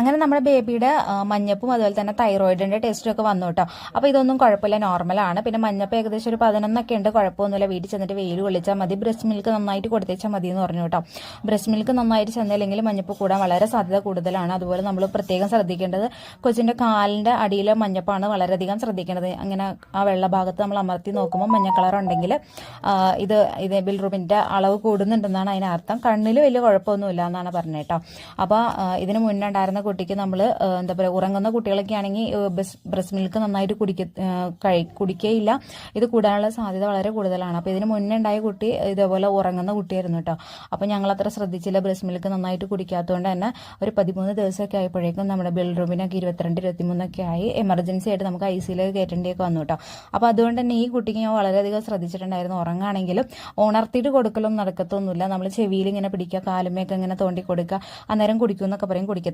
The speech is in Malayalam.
അങ്ങനെ നമ്മുടെ ബേബിയുടെ മഞ്ഞപ്പും അതുപോലെ തന്നെ തൈറോയിഡിന്റെ ടെസ്റ്റും ഒക്കെ വന്നു കേട്ടോ. അപ്പോൾ ഇതൊന്നും കുഴപ്പമില്ല, നോർമലാണ്. പിന്നെ മഞ്ഞപ്പ് ഏകദേശം ഒരു 11 ഉണ്ട്, കുഴപ്പമൊന്നുമില്ല. വീട്ടിൽ ചെന്നിട്ട് വെയിൽ കൊള്ളിച്ചാൽ മതി, ബ്രസ്റ്റ് മിൽക്ക് നന്നായിട്ട് കൊടുത്തേച്ചാൽ മതി എന്ന് പറഞ്ഞു കേട്ടോ. ബ്രസ്റ്റ് മിൽക്ക് നന്നായിട്ട് ചെന്നില്ലെങ്കിൽ മഞ്ഞപ്പ് കൂടാൻ വളരെ സാധ്യത കൂടുതലാണ്. അതുപോലെ നമ്മൾ പ്രത്യേകം ശ്രദ്ധിക്കേണ്ടത് കൊച്ചിന്റെ കാലിന്റെ അടിയിലെ മഞ്ഞപ്പാണ് വളരെയധികം ശ്രദ്ധിക്കേണ്ടത്. അങ്ങനെ ആ വെള്ള ഭാഗത്ത് നമ്മൾ അമർത്തി നോക്കുമ്പോൾ മഞ്ഞ കളർ ഉണ്ടെങ്കിൽ ഇത് ബിൽറൂബിന്റെ അളവ് കൂടുന്നുണ്ടെന്നാണ് അതിനർത്ഥം. കണ്ണിൽ വലിയ കുഴപ്പമൊന്നുമില്ല എന്നാണ് പറഞ്ഞത് കേട്ടോ. അപ്പോൾ ഇതിന് മുന്നേ ഉണ്ടായിരുന്ന കുട്ടിക്ക് നമ്മൾ എന്താ പറയുക, ഉറങ്ങുന്ന കുട്ടികളൊക്കെ ആണെങ്കിൽ ബ്രസ്റ്റ് മിൽക്ക് നന്നായിട്ട് കുടിക്കുകയില്ല. ഇത് കൂടാനുള്ള സാധ്യത വളരെ കൂടുതലാണ്. അപ്പോൾ ഇതിന് മുന്നേ ഉണ്ടായ കുട്ടി ഇതേപോലെ ഉറങ്ങുന്ന കുട്ടിയായിരുന്നു കേട്ടോ. അപ്പോൾ ഞങ്ങൾ അത്ര ശ്രദ്ധിച്ചില്ല, ബ്രസ്റ്റ് മിൽക്ക് നന്നായിട്ട് കുടിക്കാത്തതുകൊണ്ട് തന്നെ ഒരു 13 ദിവസമൊക്കെ ആയപ്പോഴേക്കും നമ്മുടെ ബിൽറൂബിനൊക്കെ 22-23 ആയി. എമർജൻസി ആയിട്ട് നമുക്ക് ICU കയറ്റേണ്ടിയൊക്കെ വന്നു കേട്ടോ. അപ്പോൾ അതുകൊണ്ട് തന്നെ ഈ കുട്ടിക്ക് ഞാൻ വളരെയധികം ശ്രദ്ധിച്ചിട്ടുണ്ടായിരുന്നു. ഉറങ്ങുകയാണെങ്കിലും ഉണർത്തിയിട്ട് കൊടുക്കലും നടക്കത്തൊന്നുമില്ല. നമ്മൾ ചെവിയിൽ ഇങ്ങനെ പിടിക്കുക, കാലുമേയൊക്കെ ഇങ്ങനെ തോണ്ടി കൊടുക്കുക, അന്നേരം കുടിക്കും എന്നൊക്കെ പറയും, കുടിക്കത്തില്ല.